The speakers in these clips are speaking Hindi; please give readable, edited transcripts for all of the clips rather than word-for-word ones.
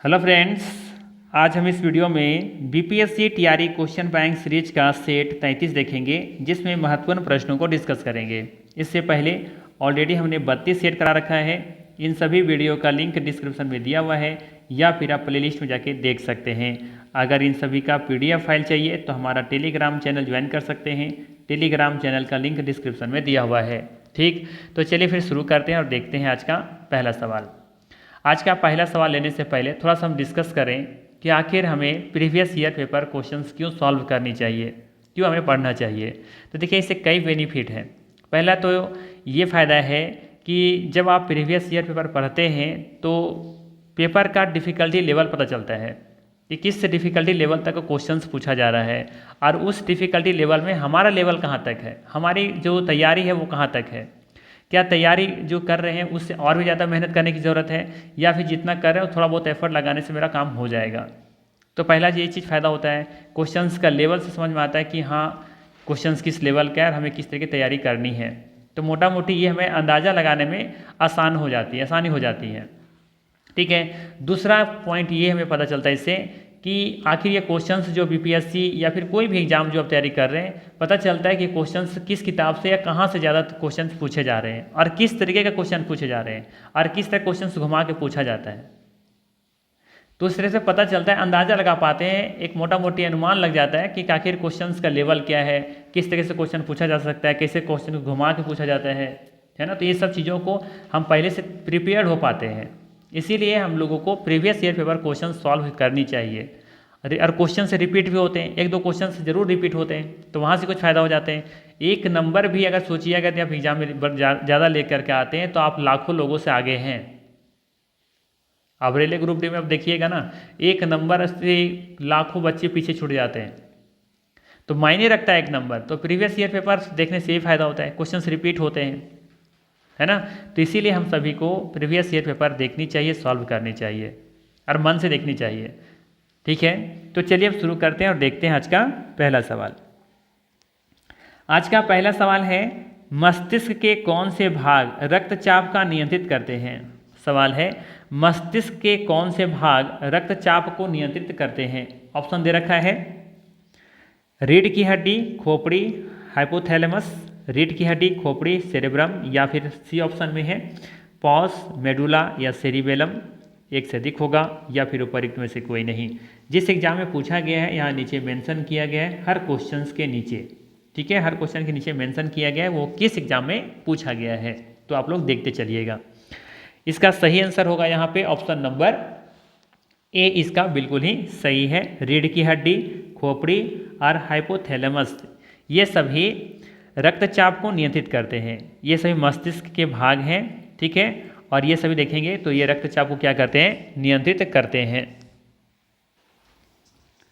हेलो फ्रेंड्स, आज हम इस वीडियो में BPSC TRE question bank series का सेट 33 देखेंगे, जिसमें महत्वपूर्ण प्रश्नों को डिस्कस करेंगे। इससे पहले ऑलरेडी हमने 32 सेट करा रखा है। इन सभी वीडियो का लिंक डिस्क्रिप्शन में दिया हुआ है या फिर आप प्लेलिस्ट में जाके देख सकते हैं। अगर इन सभी का पीडीएफ फाइल चाहिए तो हमारा टेलीग्राम चैनल ज्वाइन कर सकते हैं। टेलीग्राम चैनल का लिंक डिस्क्रिप्शन में दिया हुआ है। ठीक, तो चलिए फिर शुरू करते हैं और देखते हैं आज का पहला सवाल। आज का पहला सवाल लेने से पहले थोड़ा सा हम डिस्कस करें कि आखिर हमें प्रीवियस ईयर पेपर क्वेश्चंस क्यों सॉल्व करनी चाहिए, क्यों हमें पढ़ना चाहिए। तो देखिए, इससे कई बेनिफिट हैं। पहला तो ये फ़ायदा है कि जब आप प्रीवियस ईयर पेपर पढ़ते हैं तो पेपर का डिफ़िकल्टी लेवल पता चलता है कि किस डिफ़िकल्टी लेवल तक क्वेश्चंस पूछा जा रहा है और उस डिफ़िकल्टी लेवल में हमारा लेवल कहाँ तक है, हमारी जो तैयारी है वो कहाँ तक है। क्या तैयारी जो कर रहे हैं उससे और भी ज़्यादा मेहनत करने की ज़रूरत है, या फिर जितना कर रहे हो थोड़ा बहुत एफर्ट लगाने से मेरा काम हो जाएगा। तो पहला ये चीज़ फ़ायदा होता है, क्वेश्चंस का लेवल से समझ में आता है कि हाँ क्वेश्चंस किस लेवल का है और हमें किस तरह की तैयारी करनी है। तो मोटा मोटी ये हमें अंदाज़ा लगाने में आसानी हो जाती है। ठीक है, दूसरा पॉइंट ये हमें पता चलता है इससे कि आखिर ये क्वेश्चंस जो बीपीएससी या फिर कोई भी एग्जाम जो आप तैयारी कर रहे हैं, पता चलता है कि क्वेश्चंस किस किताब से या कहाँ से ज़्यादा क्वेश्चंस पूछे जा रहे हैं और किस तरीके का क्वेश्चन पूछे जा रहे हैं और किस तरह क्वेश्चंस घुमा के पूछा जाता है। तो इस तरह से पता चलता है, अंदाज़ा लगा पाते हैं, एक मोटा मोटी अनुमान लग जाता है कि आखिर क्वेश्चंस का लेवल क्या है, किस तरह से क्वेश्चन पूछा जा सकता है, कैसे क्वेश्चन को घुमा के पूछा जाता है ना। तो ये सब चीज़ों को हम पहले से प्रिपेयर्ड हो पाते हैं। इसीलिए हम लोगों को previous year paper question solve करनी चाहिए। और क्वेश्चन से रिपीट भी होते हैं, एक दो क्वेश्चन से जरूर रिपीट होते हैं, तो वहाँ से कुछ फ़ायदा हो जाते हैं। एक नंबर भी अगर सोचिए, अगर आप एग्जाम में ज़्यादा लेकर के आते हैं तो आप लाखों लोगों से आगे हैं। अब रेलवे ग्रुप डी में आप देखिएगा ना, एक नंबर से लाखों बच्चे पीछे छूट जाते हैं। तो मायने रखता है एक नंबर। तो प्रीवियस ईयर पेपर देखने से ये फ़ायदा होता है, क्वेश्चन रिपीट होते हैं, है ना। तो इसीलिए हम सभी को प्रीवियस ईयर पेपर देखनी चाहिए, सॉल्व करनी चाहिए और मन से देखनी चाहिए। ठीक है, तो चलिए अब शुरू करते हैं और देखते हैं आज का पहला सवाल। आज का पहला सवाल है, मस्तिष्क के कौन से भाग रक्तचाप का नियंत्रित करते हैं। सवाल है, मस्तिष्क के कौन से भाग रक्तचाप को नियंत्रित करते हैं। ऑप्शन दे रखा है, रीढ़ की हड्डी, खोपड़ी, हाइपोथैलेमस। रीढ़ की हड्डी, खोपड़ी, सेरेब्रम, या फिर सी ऑप्शन में है पॉस, मेडुला या सेरिबेलम। एक से अधिक होगा या फिर उपयुक्त में से कोई नहीं। जिस एग्जाम में पूछा गया है यहाँ नीचे मेंशन किया गया है, हर क्वेश्चंस के नीचे। ठीक है, हर क्वेश्चन के नीचे मेंशन किया गया है वो किस एग्जाम में पूछा गया है, तो आप लोग देखते चलिएगा। इसका सही आंसर होगा यहाँ पे ऑप्शन नंबर ए, इसका बिल्कुल ही सही है। रीढ़ की हड्डी, खोपड़ी और हाइपोथैलेमस ये सभी रक्तचाप को नियंत्रित करते हैं। ये सभी मस्तिष्क के भाग हैं। ठीक है, और ये सभी देखेंगे तो ये रक्तचाप को क्या करते हैं, नियंत्रित करते हैं।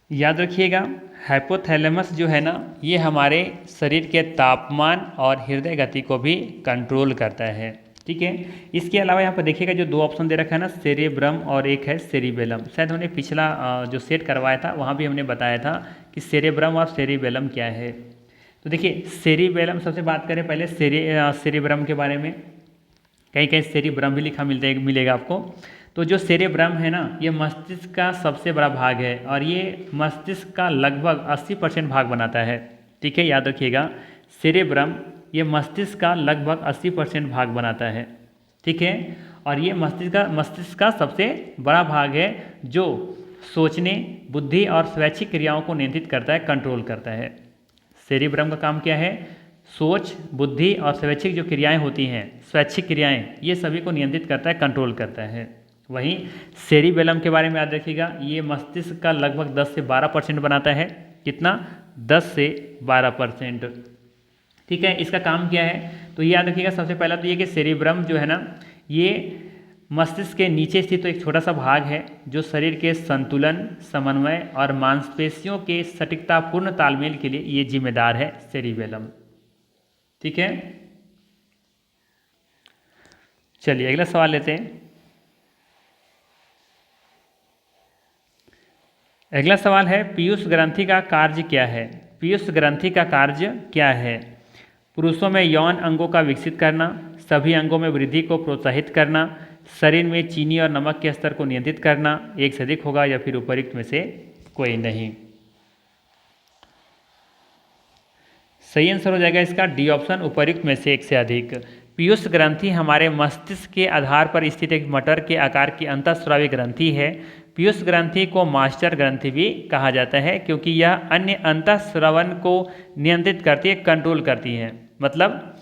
याद रखिएगा, हाइपोथैलेमस जो है ना, ये हमारे शरीर के तापमान और हृदय गति को भी कंट्रोल करता है। ठीक है, इसके अलावा यहाँ पर देखिएगा जो दो ऑप्शन दे रखा है ना, सेरेब्रम और एक है सेरिबेलम। शायद हमने पिछला जो सेट करवाया था वहाँ भी हमने बताया था कि सेरेब्रम और सेरिबेलम क्या है। तो देखिए, सेरिबेलम सबसे बात करें पहले सेरेब्रम के बारे में। कहीं कहीं सेरिब्रम भी लिखा मिलेगा आपको। तो जो सेरेब्रम है ना, ये मस्तिष्क का सबसे बड़ा भाग है और ये मस्तिष्क का लगभग 80% भाग बनाता है। ठीक है, याद रखिएगा, सेरेब्रम ये मस्तिष्क का लगभग 80% भाग बनाता है। ठीक है, और ये मस्तिष्क का सबसे बड़ा भाग है जो सोचने, बुद्धि और स्वैच्छिक क्रियाओं को नियंत्रित करता है, कंट्रोल करता है। सेरेब्रम का काम क्या है, सोच, बुद्धि और स्वैच्छिक जो क्रियाएं होती हैं, स्वैच्छिक क्रियाएं, ये सभी को नियंत्रित करता है, कंट्रोल करता है। वहीं सेरिबेलम के बारे में याद रखिएगा, ये मस्तिष्क का लगभग 10 से 12% बनाता है। कितना, 10 से 12%। ठीक है, इसका काम क्या है, तो याद रखिएगा सबसे पहला तो ये कि सेरिब्रम जो है ना, ये मस्तिष्क के नीचे स्थित तो एक छोटा सा भाग है जो शरीर के संतुलन, समन्वय और मांसपेशियों के सटीकतापूर्ण तालमेल के लिए ये जिम्मेदार है, सेरिबेलम। ठीक है, चलिए अगला सवाल लेते हैं। अगला सवाल है, पीयूष ग्रंथि का कार्य क्या है। पीयूष ग्रंथि का कार्य क्या है। पुरुषों में यौन अंगों का विकसित करना, सभी अंगों में वृद्धि को प्रोत्साहित करना, शरीर में चीनी और नमक के स्तर को नियंत्रित करना, एक से अधिक होगा या फिर उपरोक्त में से कोई नहीं। सही आंसर हो जाएगा इसका डी ऑप्शन, उपरोक्त में से एक से अधिक। पीयूष ग्रंथि हमारे मस्तिष्क के आधार पर स्थित एक मटर के आकार की अंतःस्रावी ग्रंथि है। पीयूष ग्रंथि को मास्टर ग्रंथि भी कहा जाता है क्योंकि यह अन्य अंतःस्रवण को नियंत्रित करती है, कंट्रोल करती है। मतलब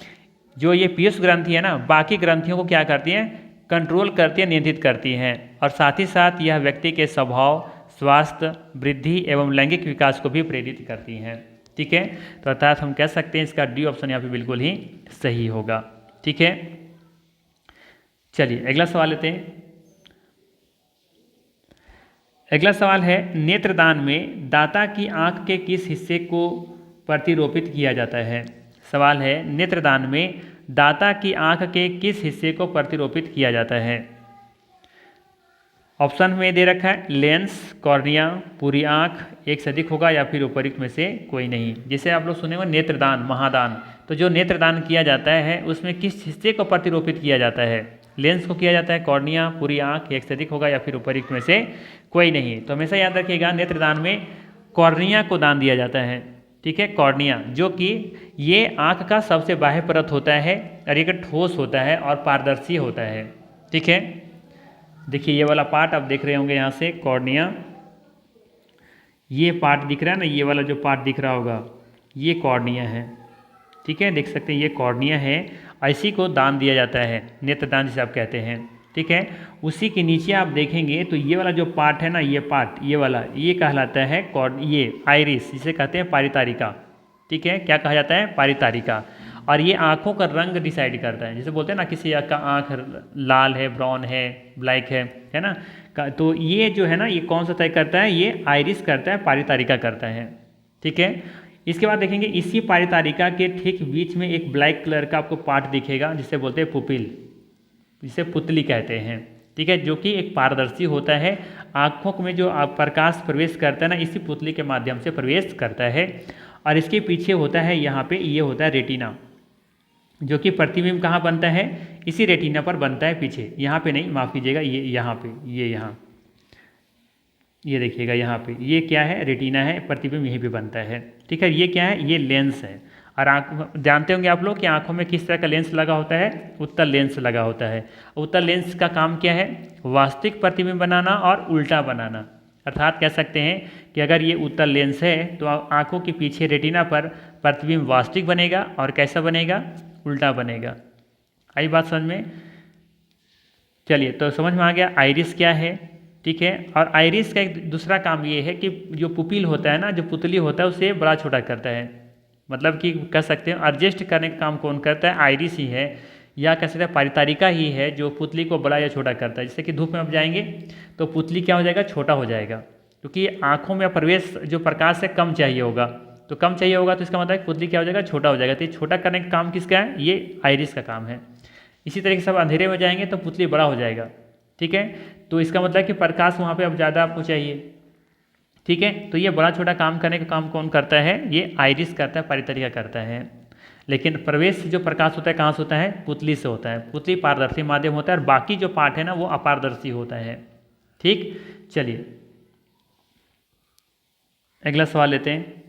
जो ये पीयूष ग्रंथि है ना, बाकी ग्रंथियों को क्या करती है, कंट्रोल करती है, नियंत्रित करती हैं। और साथ ही साथ यह व्यक्ति के स्वभाव, स्वास्थ्य, वृद्धि एवं लैंगिक विकास को भी प्रेरित करती हैं। ठीक है, तो अर्थात हम कह सकते हैं इसका डी ऑप्शन यहाँ पे बिल्कुल ही सही होगा। ठीक है, चलिए अगला सवाल लेते हैं। अगला सवाल है, नेत्रदान में दाता की आंख के किस हिस्से को प्रतिरोपित किया जाता है। सवाल है, नेत्रदान में दाता की आंख के किस हिस्से को प्रतिरोपित किया जाता है। ऑप्शन में दे रखा है लेंस, कॉर्निया, पूरी आंख, एक से अधिक होगा या फिर उपरोक्त में से कोई नहीं। जैसे आप लोग सुने हो नेत्रदान, महादान, तो जो नेत्रदान किया जाता है उसमें किस हिस्से को प्रतिरोपित किया जाता है। लेंस को किया जाता है, कॉर्निया, पूरी आंख, एक से अधिक होगा या फिर उपरोक्त में से कोई नहीं। तो हमेशा याद रखिएगा नेत्रदान में कॉर्निया को दान दिया जाता है। ठीक है, कॉर्निया जो कि ये आंख का सबसे बाह्य परत होता है और एक ठोस होता है और पारदर्शी होता है। ठीक है, देखिए ये वाला पार्ट आप देख रहे होंगे यहाँ से कॉर्निया, ये पार्ट दिख रहा है ना, ये वाला जो पार्ट दिख रहा होगा ये कॉर्निया है। ठीक है, देख सकते हैं ये कॉर्निया है, इसी को दान दिया जाता है, नेत्रदान जिसे आप कहते हैं। ठीक है, उसी के नीचे आप देखेंगे तो ये वाला जो पार्ट है ना, ये पार्ट, ये वाला, ये कहलाता है ये आइरिस, जिसे कहते हैं पारितारिका। ठीक है, क्या कहा जाता है, पारितारिका। और ये आँखों का रंग डिसाइड करता है। जैसे बोलते हैं ना किसी का आँख लाल है, ब्राउन है, ब्लैक है ना, तो ये जो है ना, ये कौन सा तय करता है, ये आइरिस करता है, पारितारिका करता है। ठीक है, इसके बाद देखेंगे इसी पारितारिका के ठीक बीच में एक ब्लैक कलर का आपको पार्ट दिखेगा जिसे बोलते हैं पुपिल, जिसे पुतली कहते हैं। ठीक है, जो कि एक पारदर्शी होता है, आँखों में जो प्रकाश प्रवेश करता है ना, इसी पुतली के माध्यम से प्रवेश करता है। और इसके पीछे होता है यहाँ पे, ये होता है रेटिना, जो कि प्रतिबिंब कहाँ बनता है, इसी रेटिना पर बनता है पीछे, यहाँ पे नहीं, माफ़ कीजिएगा, ये यहाँ पे, ये यहाँ, ये देखिएगा यहाँ पे, ये क्या है, रेटिना है, प्रतिबिंब यहीं पे बनता है। ठीक है, ये क्या है, ये लेंस है। और आँख जानते होंगे आप लोग कि आँखों में किस तरह का लेंस लगा होता है, उत्तल लेंस लगा होता है। उत्तल लेंस का काम क्या है, वास्तविक प्रतिबिंब बनाना और उल्टा बनाना। अर्थात कह सकते हैं कि अगर ये उत्तल लेंस है तो आँखों के पीछे रेटिना पर प्रतिबिंब वास्तविक बनेगा और कैसा बनेगा, उल्टा बनेगा। आई बात समझ में। चलिए, तो समझ में आ गया आइरिस क्या है। ठीक है, और आइरिस का एक दूसरा काम ये है कि जो पुपिल होता है ना, जो पुतली होता है, उसे बड़ा छोटा करता है। मतलब कि कह सकते हैं एडजस्ट करने का काम कौन करता है, आइरिस ही है, या कह सकते हैं पारितारिका ही है जो पुतली को बड़ा या छोटा करता है। जैसे कि धूप में आप जाएंगे तो पुतली क्या हो जाएगा, छोटा हो जाएगा, क्योंकि आँखों में प्रवेश जो प्रकाश है कम चाहिए होगा, तो कम चाहिए होगा तो इसका मतलब पुतली क्या हो जाएगा, छोटा हो जाएगा। तो ये छोटा करने का काम किसका है, ये आइरिस का काम है। इसी तरीके से आप अंधेरे में जाएंगे तो पुतली बड़ा हो जाएगा। ठीक है, तो इसका मतलब कि प्रकाश वहाँ पे अब ज़्यादा आपको चाहिए। ठीक है, तो ये बड़ा छोटा काम करने का काम कौन करता है, ये आइरिस करता है, पारितारिका करता है। लेकिन प्रवेश जो प्रकाश होता है कहाँ से होता है, पुतली से होता है। पुतली पारदर्शी माध्यम होता है और बाकी जो पार्ट है ना वो अपारदर्शी होता है। ठीक, चलिए अगला सवाल लेते हैं।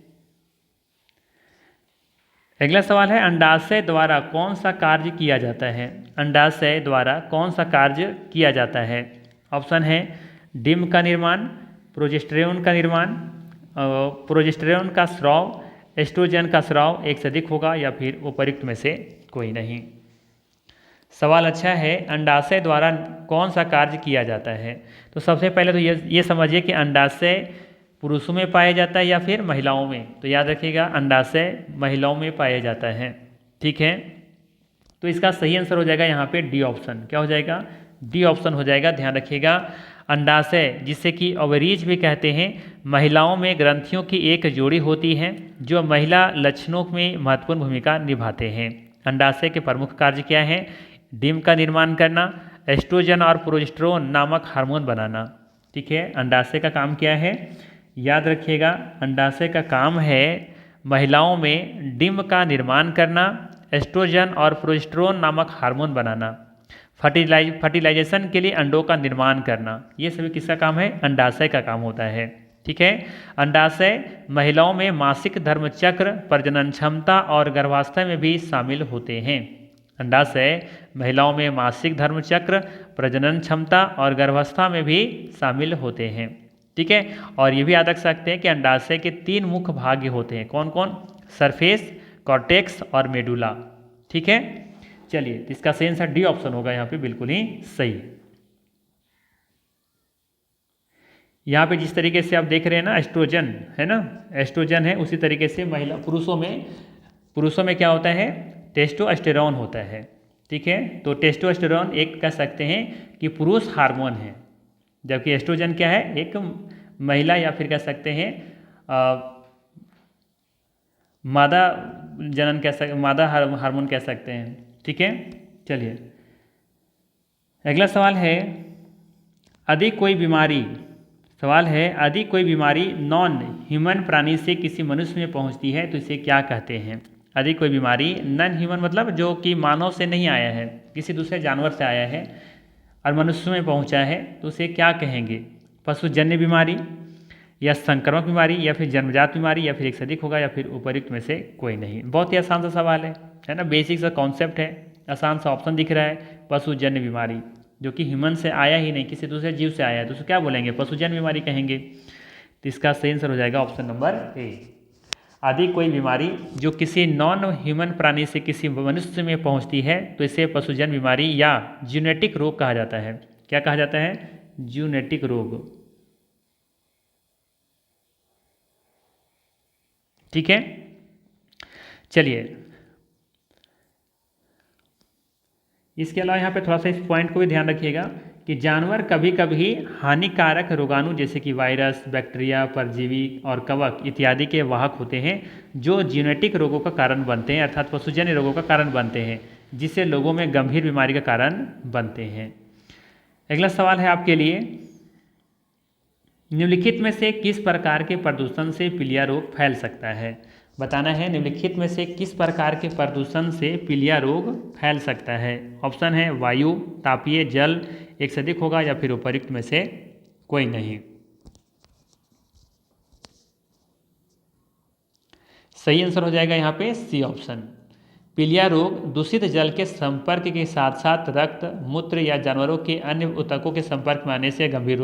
अगला सवाल है, अंडाशय द्वारा कौन सा कार्य किया जाता है। अंडाशय द्वारा कौन सा कार्य किया जाता है। ऑप्शन है डिम्ब का निर्माण, प्रोजेस्टेरोन का निर्माण, प्रोजेस्टेरोन का स्राव, एस्ट्रोजन का स्राव, एक से अधिक होगा या फिर उपरोक्त में से कोई नहीं। सवाल अच्छा है, अंडाशय द्वारा कौन सा कार्य किया जाता है। तो सबसे पहले तो ये समझिए कि अंडाशय पुरुषों में पाया जाता है या फिर महिलाओं में। तो याद रखिएगा अंडाशय महिलाओं में पाया जाता है। ठीक है, तो इसका सही आंसर हो जाएगा यहाँ पे डी ऑप्शन। क्या हो जाएगा, डी ऑप्शन हो जाएगा। ध्यान रखिएगा, अंडाशय जिसे कि ओवरीज भी कहते हैं, महिलाओं में ग्रंथियों की एक जोड़ी होती है जो महिला लक्षणों में महत्वपूर्ण भूमिका निभाते हैं। अंडाशय के प्रमुख कार्य क्या हैं, डिम्ब का निर्माण करना, एस्ट्रोजन और प्रोजेस्टेरोन नामक हार्मोन बनाना। ठीक है, अंडाशय का काम क्या है, याद रखिएगा अंडाशय का काम है महिलाओं में डिम्ब का निर्माण करना, एस्ट्रोजन और प्रोजेस्टेरोन नामक हार्मोन बनाना। फर्टिलाइजेशन के लिए अंडों का निर्माण करना, ये सभी किसका काम है? अंडाशय का काम होता है। ठीक है। अंडाशय महिलाओं में मासिक धर्म चक्र, प्रजनन क्षमता और गर्भावस्था में भी शामिल होते हैं। अंडाशय महिलाओं में मासिक धर्म चक्र, प्रजनन क्षमता और गर्भावस्था में भी शामिल होते हैं। ठीक है। और ये भी याद रख सकते हैं कि अंडाशय के 3 मुख्य भाग होते हैं। कौन कौन? सरफेस, कॉर्टेक्स और मेडुला। ठीक है। चलिए, तो इसका सही आंसर डी ऑप्शन होगा यहाँ पे, बिल्कुल ही सही। यहाँ पे जिस तरीके से आप देख रहे हैं ना, एस्ट्रोजन है ना, एस्ट्रोजन है, उसी तरीके से पुरुषों में क्या होता है? टेस्टोस्टेरोन होता है। ठीक है। तो टेस्टोस्टेरोन एक कह सकते हैं कि पुरुष हार्मोन है, जबकि एस्ट्रोजन क्या है? एक महिला या फिर कह सकते हैं मादा जनन कह सकते, मादा हार्मोन कह सकते हैं। ठीक है। चलिए, अगला सवाल है, यदि कोई बीमारी नॉन ह्यूमन प्राणी से किसी मनुष्य में पहुंचती है तो इसे क्या कहते हैं? यदि कोई बीमारी नॉन ह्यूमन मतलब जो कि मानव से नहीं आया है, किसी दूसरे जानवर से आया है और मनुष्य में पहुंचा है, तो उसे क्या कहेंगे? पशुजन्य बीमारी या संक्रामक बीमारी या फिर जन्मजात बीमारी या फिर एक से अधिक होगा या फिर उपयुक्त में से कोई नहीं। बहुत ही आसान सा सवाल है ना, बेसिक सा कॉन्सेप्ट है, आसान सा ऑप्शन दिख रहा है, पशुजन्य बीमारी, जो कि ह्यूमन से आया ही नहीं, किसी दूसरे जीव से आया है, तो उसको क्या बोलेंगे? पशुजन्य बीमारी कहेंगे। तो इसका सही आंसर हो जाएगा ऑप्शन नंबर ए। यदि कोई बीमारी जो किसी नॉन ह्यूमन प्राणी से किसी मनुष्य में पहुंचती है तो इसे पशुजन्य बीमारी या जूनेटिक रोग कहा जाता है। क्या कहा जाता है? जूनेटिक रोग। ठीक है। चलिए, इसके अलावा यहाँ पे थोड़ा सा इस पॉइंट को भी ध्यान रखिएगा कि जानवर कभी कभी हानिकारक रोगाणु जैसे कि वायरस, बैक्टीरिया, परजीवी और कवक इत्यादि के वाहक होते हैं जो जीनेटिक रोगों का कारण बनते हैं, अर्थात पशुजन्य रोगों का कारण बनते हैं, जिससे लोगों में गंभीर बीमारी का कारण बनते हैं। अगला सवाल है आपके लिए, निम्नलिखित में से किस प्रकार के प्रदूषण से पीलिया रोग फैल सकता है? बताना है, निम्नलिखित में से किस प्रकार के प्रदूषण से पीलिया रोग फैल सकता है? ऑप्शन है वायु, तापीय, जल, एक से अधिक होगा या फिर उपयुक्त में से कोई नहीं। सही आंसर हो जाएगा यहाँ पे सी ऑप्शन। पीलिया रोग दूषित जल के संपर्क के साथ साथ रक्त, मूत्र या जानवरों के अन्य ऊतकों के संपर्क में आने से गंभीर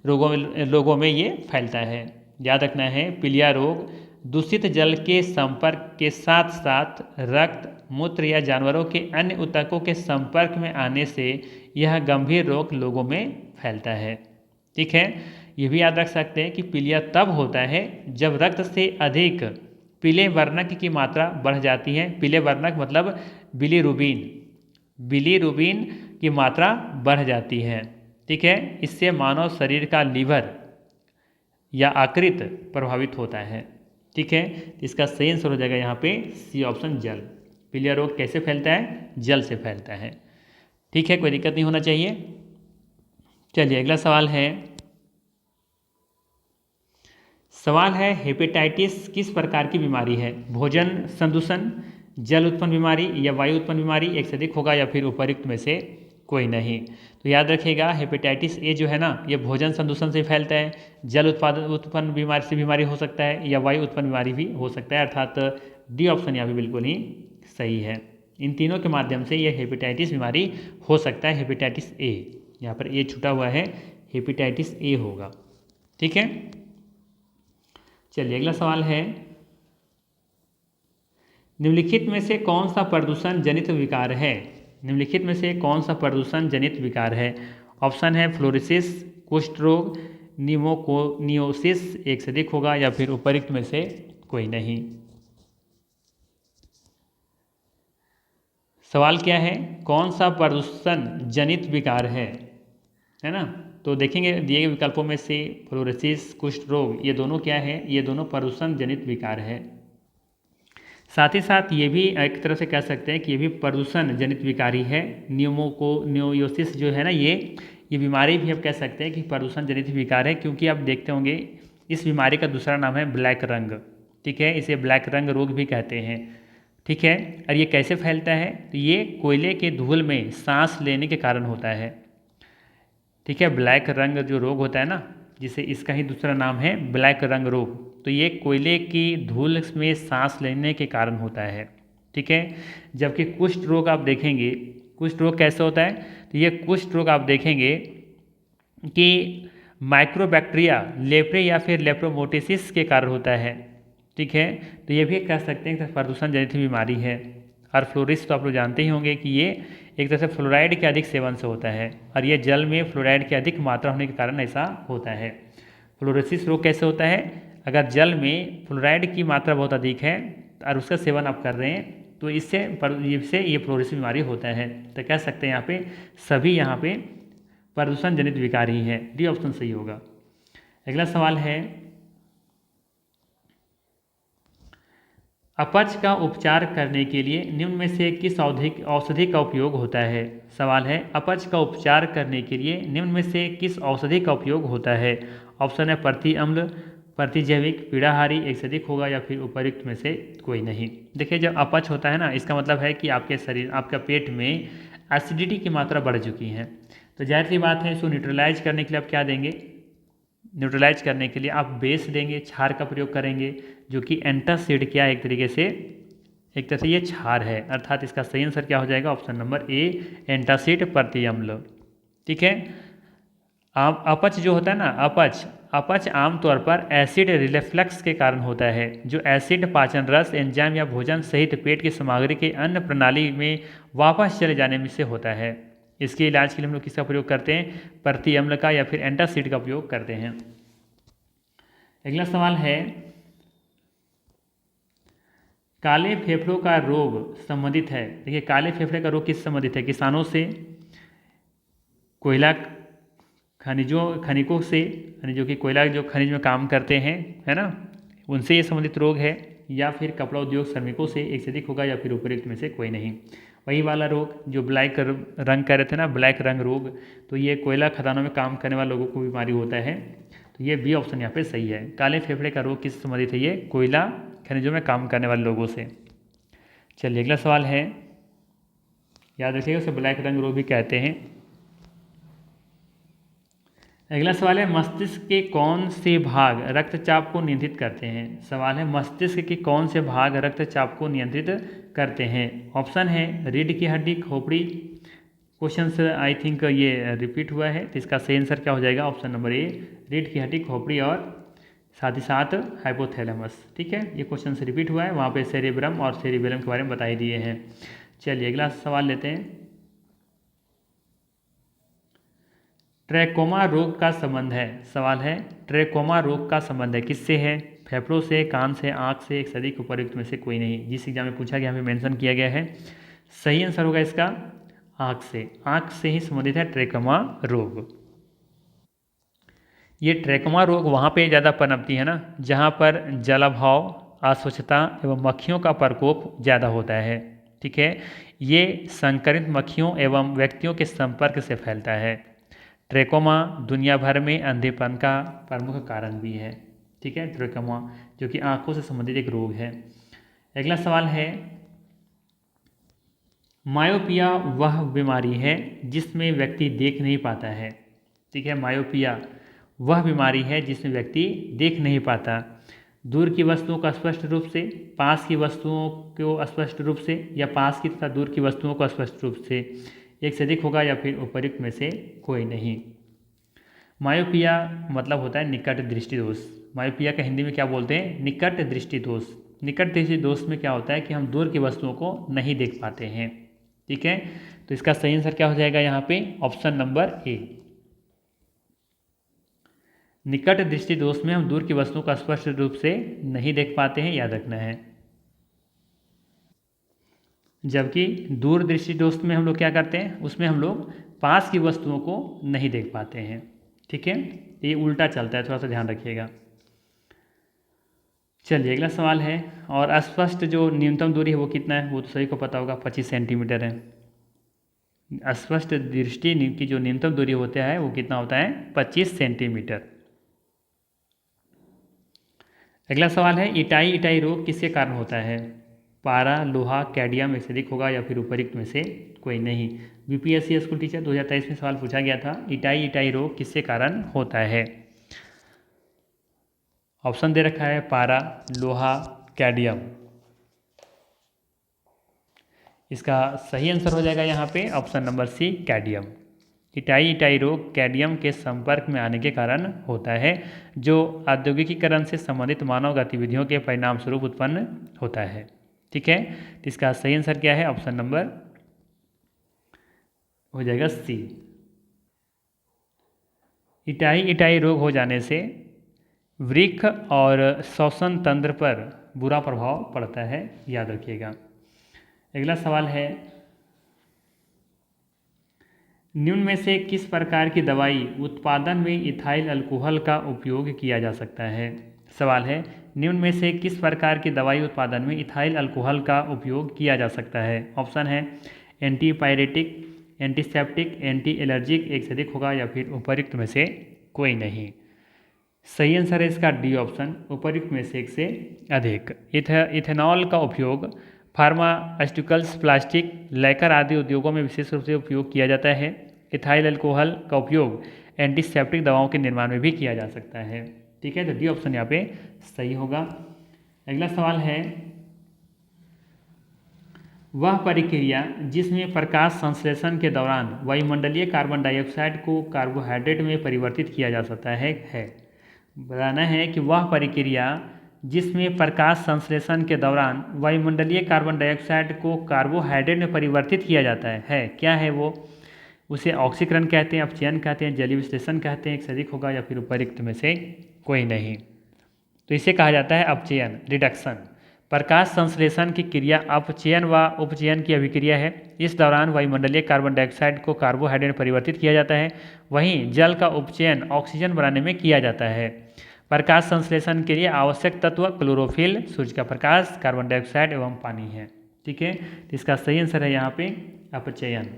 लोगों में ये फैलता है। याद रखना है, पीलिया रोग दूषित जल के संपर्क के साथ साथ रक्त, मूत्र या जानवरों के अन्य ऊतकों के संपर्क में आने से यह गंभीर रोग लोगों में फैलता है। ठीक है। ये भी याद रख सकते हैं कि पीलिया तब होता है जब रक्त से अधिक पीले वर्णक की मात्रा बढ़ जाती है। पीले वर्णक मतलब बिलीरुबिन की मात्रा बढ़ जाती है। ठीक है। इससे मानव शरीर का लीवर या आकृत प्रभावित होता है। ठीक है। इसका सही आंसर हो जाएगा यहाँ पे सी ऑप्शन, जल। पीलिया रोग कैसे फैलता है? जल से फैलता है। ठीक है, कोई दिक्कत नहीं होना चाहिए। चलिए, अगला सवाल है हेपेटाइटिस किस प्रकार की बीमारी है? भोजन संदूषण, जल उत्पन्न बीमारी या वायु उत्पन्न बीमारी, एक से अधिक होगा या फिर उपयुक्त में से कोई नहीं। तो याद रखिएगा, हेपेटाइटिस ए जो है ना, ये भोजन संदूषण से फैलता है, जल उत्पन्न बीमारी हो सकता है या वायु उत्पन्न बीमारी भी हो सकता है, अर्थात डी ऑप्शन यहाँ पे बिल्कुल ही सही है। इन तीनों के माध्यम से यह हेपेटाइटिस बीमारी हो सकता है। हेपेटाइटिस ए, यहाँ पर ए छूटा हुआ है, हेपेटाइटिस ए होगा। ठीक है। चलिए, अगला सवाल है, निम्नलिखित में से कौन सा प्रदूषण जनित विकार है? निम्नलिखित में से कौन सा प्रदूषण जनित विकार है? ऑप्शन है फ्लोरोसिस, कुष्ठ रोग, निमोनियोसिस, एक से अधिक होगा या फिर उपयुक्त में से कोई नहीं। सवाल क्या है? कौन सा प्रदूषण जनित विकार है ना? तो देखेंगे दिए गए विकल्पों में से फ्लोरोसिस, कुष्ठ रोग, ये दोनों क्या है? ये दोनों प्रदूषण जनित विकार है। साथ ही साथ ये भी एक तरह से कह सकते हैं कि ये भी प्रदूषण जनित विकारी है। निमोनियोसिस जो है ना, ये बीमारी भी आप कह सकते हैं कि प्रदूषण जनित विकार है, क्योंकि आप देखते होंगे इस बीमारी का दूसरा नाम है ब्लैक रंग। ठीक है, इसे ब्लैक रंग रोग भी कहते हैं। ठीक है। और ये कैसे फैलता है? तो ये कोयले के धूल में सांस लेने के कारण होता है। ठीक है, ब्लैक रंग जो रोग होता है ना, जिसे इसका ही दूसरा नाम है ब्लैक रंग रोग, तो ये कोयले की धूल में सांस लेने के कारण होता है। ठीक है। जबकि कुष्ठ रोग आप देखेंगे, कुष्ठ रोग कैसे होता है? तो ये कुष्ठ रोग आप देखेंगे कि माइक्रोबैक्टीरिया लेप्रे या फिर लेप्रोमोटिसिस के कारण होता है। ठीक है। तो ये भी कह सकते हैं कि प्रदूषण जनित बीमारी है। और फ्लोरिस तो आप लोग जानते ही होंगे कि ये एक तरह से फ्लोराइड के अधिक सेवन से होता है, और ये जल में फ्लोराइड की अधिक मात्रा होने के कारण ऐसा होता है। फ्लोरोसिस रोग कैसे होता है? अगर जल में फ्लोराइड की मात्रा बहुत अधिक है और उसका सेवन आप कर रहे हैं तो इससे ये फ्लोरोसिस बीमारी होता है। तो कह सकते हैं यहाँ पे सभी यहाँ पे प्रदूषण जनित विकार ही है। डी ऑप्शन सही होगा। अगला सवाल है, अपच का उपचार करने के लिए निम्न में से किस औषधि का उपयोग होता है? सवाल है, अपच का उपचार करने के लिए निम्न में से किस औषधि का उपयोग होता है? ऑप्शन है प्रति अम्ल, प्रतिजैविक, पीड़ाहारी, एक से अधिक होगा, या फिर उपर्युक्त में से कोई नहीं। देखिए, जब अपच होता है ना, इसका मतलब है कि आपके शरीर, आपका पेट में एसिडिटी की मात्रा बढ़ चुकी है। तो जाहिर सी बात है, इसको न्यूट्रलाइज करने के लिए आप क्या देंगे? न्यूट्रलाइज करने के लिए आप बेस देंगे, क्षार का प्रयोग करेंगे, जो कि एंटासिड क्या एक तरीके से, एक तरह से ये क्षार है। अर्थात इसका सही आंसर क्या हो जाएगा? ऑप्शन नंबर ए, एंटासिड प्रति अम्ल। ठीक है। अपच जो होता है ना, अपच आमतौर पर एसिड रिफ्लक्स के कारण होता है, जो एसिड पाचन रस, एंजाइम या भोजन सहित पेट की सामग्री के अन्य प्रणाली में वापस चले जाने में से होता है। इसके इलाज के लिए हम लोग किसका प्रयोग करते हैं? प्रति अम्ल का या फिर एंटासिड का प्रयोग करते हैं। अगला सवाल है, काले फेफड़ों का रोग संबंधित है। देखिए, काले फेफड़े का रोग किस संबंधित है? किसानों से, कोयला खनिकों से, यानी जो कि कोयला जो खनिज में काम करते हैं, है ना, उनसे ये संबंधित रोग है, या फिर कपड़ा उद्योग श्रमिकों से, एक से अधिक होगा, या फिर उपयुक्त में से कोई नहीं। वही वाला रोग जो ब्लैक रंग कह रहे थे ना, ब्लैक रंग रोग, तो ये कोयला खदानों में काम करने वाले लोगों को बीमारी होता है। तो ये बी ऑप्शन यहाँ पे सही है। काले फेफड़े का रोग किससे संबंधित है? ये कोयला खनिजों में काम करने वाले लोगों से। चलिए, अगला सवाल है, याद रखिएगा, उसे ब्लैक रंग रोग भी कहते हैं। अगला सवाल है, मस्तिष्क के कौन से भाग रक्तचाप को नियंत्रित करते हैं? सवाल है, मस्तिष्क के कौन से भाग रक्तचाप को नियंत्रित करते हैं? ऑप्शन है रीढ़ की हड्डी, खोपड़ी। क्वेश्चन से आई थिंक ये रिपीट हुआ है, तो इसका सही आंसर क्या हो जाएगा? ऑप्शन नंबर ए, रीढ़ की हड्डी, खोपड़ी और साथ ही साथ हाइपोथैलेमस। ठीक है, ये क्वेश्चन से रिपीट हुआ है, वहाँ पे सेरेब्रम और सेरिबेलम के बारे में बता ही दिए हैं। चलिए, अगला सवाल लेते हैं। ट्रैकोमा रोग का संबंध है। सवाल है, ट्रैकोमा रोग का संबंध है किससे है? फेफड़ों से, कान से, आँख से, एक से अधिक, उपर्युक्त में से कोई नहीं। जिस एग्जाम में पूछा गया, हमें मेंशन किया गया है। सही आंसर होगा इसका आँख से। आँख से ही संबंधित है ट्रैकोमा रोग। ये ट्रैकोमा रोग वहाँ पे ज़्यादा पनपती है ना, जहाँ पर जलाभाव, अस्वच्छता एवं मक्खियों का प्रकोप ज़्यादा होता है। ठीक है। ये संक्रमित मक्खियों एवं व्यक्तियों के संपर्क से फैलता है। ट्रैकोमा दुनिया भर में अंधेपन का प्रमुख कारण भी है। ठीक है, ट्रैकोमा जो कि आंखों से संबंधित एक रोग है। अगला सवाल है, मायोपिया वह बीमारी है जिसमें व्यक्ति देख नहीं पाता है। ठीक है, मायोपिया वह बीमारी है जिसमें व्यक्ति देख नहीं पाता। दूर की वस्तुओं को स्पष्ट रूप से, पास की वस्तुओं को स्पष्ट रूप से, या पास की तथा दूर की वस्तुओं को स्पष्ट रूप से, एक से अधिक होगा, या फिर उपर्युक्त में से कोई नहीं। मायोपिया मतलब होता है निकट दृष्टि दोष। मायोपिया का हिंदी में क्या बोलते हैं? निकट दृष्टि दोष। निकट दृष्टि दोष में क्या होता है कि हम दूर की वस्तुओं को नहीं देख पाते हैं। ठीक है, तो इसका सही आंसर क्या हो जाएगा यहाँ पे? Option number A. निकट दृष्टि दोष में हम दूर की वस्तुओं को स्पष्ट रूप से नहीं देख पाते हैं, याद रखना है। जबकि दूर दृष्टि दोष में हम लोग क्या करते हैं? उसमें हम लोग पास की वस्तुओं को नहीं देख पाते हैं। ठीक है, ये उल्टा चलता है, थोड़ा सा ध्यान रखिएगा। चलिए, अगला सवाल है, और अस्पष्ट जो न्यूनतम दूरी है वो कितना है? वो तो सभी को पता होगा, 25 सेंटीमीटर है। अस्पष्ट दृष्टि की जो न्यूनतम दूरी होता है वो कितना होता है? 25 सेंटीमीटर। अगला सवाल है, इटाई रोग किसके कारण होता है? पारा, लोहा, कैडमियम में से अधिक होगा या फिर उपयुक्त में से कोई नहीं। बीपीएससी स्कूल टीचर 2023 में सवाल पूछा गया था, इटाई रोग किसके कारण होता है। ऑप्शन दे रखा है पारा, लोहा, कैडमियम। इसका सही आंसर हो जाएगा यहाँ पे option number C, cadmium. Itai रोग कैडमियम के संपर्क में आने के कारण होता है, जो औद्योगिकीकरण से संबंधित मानव गतिविधियों के परिणाम स्वरूप उत्पन्न होता है। ठीक है, तो इसका सही आंसर क्या है, ऑप्शन नंबर हो जाएगा सी। इटाई रोग हो जाने से वृक्क और श्वसन तंत्र पर बुरा प्रभाव पड़ता है, याद रखिएगा। अगला सवाल है, निम्न में से किस प्रकार की दवाई उत्पादन में इथाइल अल्कोहल का उपयोग किया जा सकता है। सवाल है, निम्न में से किस प्रकार की दवाई उत्पादन में इथाइल अल्कोहल का उपयोग किया जा सकता है। ऑप्शन है एंटीपायरेटिक, एंटीसेप्टिक, एंटी एलर्जिक, एक से अधिक होगा या फिर उपयुक्त में से कोई नहीं। सही आंसर है इसका डी ऑप्शन, उपयुक्त में से एक से अधिक। इथेनॉल का उपयोग फार्मास्यूटिकल्स, प्लास्टिक, लैकर आदि उद्योगों में विशेष रूप से उपयोग किया जाता है। इथाइल अल्कोहल का उपयोग एंटीसेप्टिक दवाओं के निर्माण में भी किया जा सकता है। ठीक है, तो डी ऑप्शन यहाँ पे सही होगा। अगला सवाल है, वह प्रक्रिया जिसमें प्रकाश संश्लेषण के दौरान वायुमंडलीय कार्बन डाइऑक्साइड को कार्बोहाइड्रेट में परिवर्तित किया जा सकता है। बताना है कि वह प्रक्रिया जिसमें प्रकाश संश्लेषण के दौरान वायुमंडलीय कार्बन डाइऑक्साइड को कार्बोहाइड्रेट में परिवर्तित किया जाता है क्या है वो। उसे ऑक्सीकरण कहते हैं, अपचयन कहते हैं, जलीय विश्लेषण कहते हैं, एक से अधिक होगा या फिर उपयुक्त में से कोई नहीं। तो इसे कहा जाता है अपचयन, रिडक्शन। प्रकाश संश्लेषण की क्रिया अपचयन व उपचयन की अभिक्रिया है। इस दौरान वायुमंडलीय कार्बन डाइऑक्साइड को कार्बोहाइड्रेट में परिवर्तित किया जाता है। वहीं जल का उपचयन ऑक्सीजन बनाने में किया जाता है। प्रकाश संश्लेषण के लिए आवश्यक तत्व क्लोरोफिल, सूर्य का प्रकाश, कार्बन डाइऑक्साइड एवं पानी है। ठीक है, तो इसका सही आंसर है यहाँ पे अपचयन।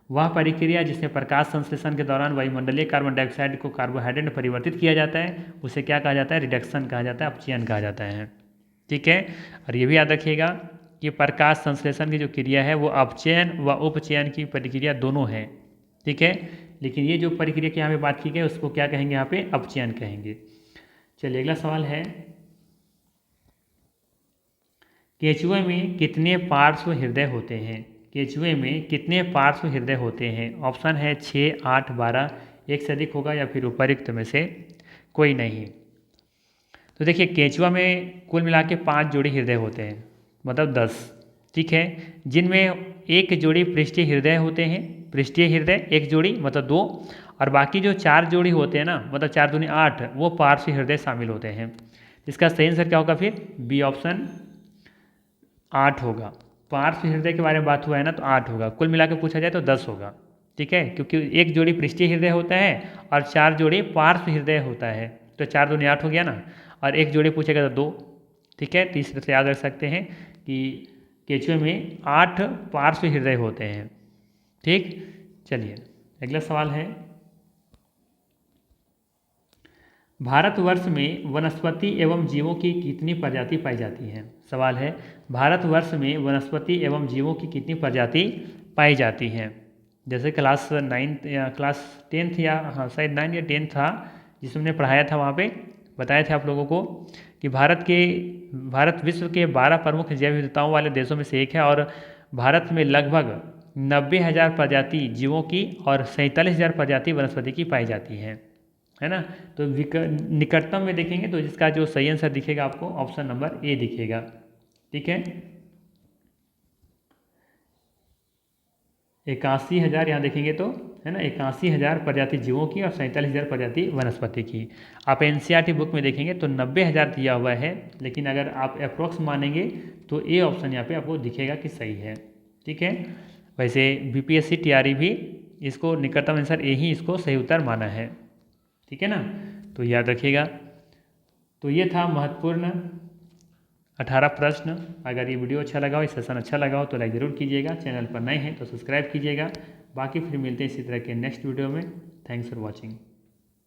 वह प्रक्रिया जिसमें प्रकाश संश्लेषण के दौरान वायुमंडलीय कार्बन डाइऑक्साइड को कार्बोहाइड्रेट में परिवर्तित किया जाता है उसे क्या कहा जाता है, रिडक्शन कहा जाता है, अपचयन कहा जाता है। ठीक है, और ये भी याद रखिएगा कि प्रकाश संश्लेषण की जो क्रिया है वो अपचयन व उपचयन की प्रक्रिया दोनों है। ठीक है, लेकिन ये जो प्रक्रिया की यहाँ पे बात की गई उसको क्या कहेंगे, यहाँ पे अपचयन कहेंगे। चलिए अगला सवाल है, केंचुए में कितने पार्श्व हृदय होते हैं। केंचुए में कितने पार्श्व हृदय होते हैं। ऑप्शन है 6, 8, 12, एक से अधिक होगा या फिर उपयुक्त में से कोई नहीं। तो देखिए केंचुआ में कुल मिला के 5 जोड़ी हृदय होते हैं, मतलब 10। ठीक है, जिनमें एक जोड़ी पृष्ठीय हृदय होते हैं, पृष्ठीय हृदय एक जोड़ी मतलब 2, और बाकी जो 4 जोड़ी होते हैं ना, मतलब 4 दूनी 8, वो पार्श्व हृदय शामिल होते हैं। इसका सही आंसर क्या होगा, फिर बी ऑप्शन 8 होगा। पार्श्व हृदय के बारे में बात हुआ है ना, तो 8 होगा। कुल मिलाकर पूछा जाए तो 10 होगा। ठीक है, क्योंकि एक जोड़ी पृष्ठीय हृदय होता है और 4 जोड़ी पार्श्व हृदय होता है, तो 4 दूनी 8 हो गया ना, और एक जोड़ी पूछेगा तो 2। ठीक है, तीसरे से याद रख सकते हैं कि केंचुए में 8 पार्श्व हृदय होते हैं। ठीक, चलिए अगला सवाल है, भारतवर्ष में वनस्पति एवं जीवों की कितनी प्रजाति पाई जाती हैं। सवाल है, भारतवर्ष में वनस्पति एवं जीवों की कितनी प्रजाति पाई जाती हैं। जैसे क्लास 9 या क्लास 10th या हाँ शायद 9 या 10 था जिसमें हमने पढ़ाया था, वहाँ पे बताए थे आप लोगों को कि भारत विश्व के 12 प्रमुख जैव विविधताओं वाले देशों में से एक है, और भारत में लगभग 90,000 प्रजाति जीवों की और 47,000 प्रजाति वनस्पति की पाई जाती हैं, है ना। तो निकटतम में देखेंगे तो जिसका जो सही आंसर दिखेगा आपको ऑप्शन नंबर ए दिखेगा। ठीक है, 81,000 यहाँ देखेंगे तो है ना, 81,000 प्रजाति जीवों की और 47,000 प्रजाति वनस्पति की। आप एनसीईआरटी बुक में देखेंगे तो 90,000 दिया हुआ है, लेकिन अगर आप अप्रोक्स मानेंगे तो ए ऑप्शन यहाँ पे आपको दिखेगा कि सही है। ठीक है, वैसे बीपीएससी टीआरई भी इसको निकटतम आंसर ए ही इसको सही उत्तर माना है। ठीक है ना, तो याद रखिएगा। तो ये था महत्वपूर्ण 18 प्रश्न। अगर ये वीडियो अच्छा लगा हो, ये सेशन अच्छा लगा हो तो लाइक ज़रूर कीजिएगा। चैनल पर नए हैं तो सब्सक्राइब कीजिएगा। बाकी फिर मिलते हैं इसी तरह के नेक्स्ट वीडियो में। Thanks for watching.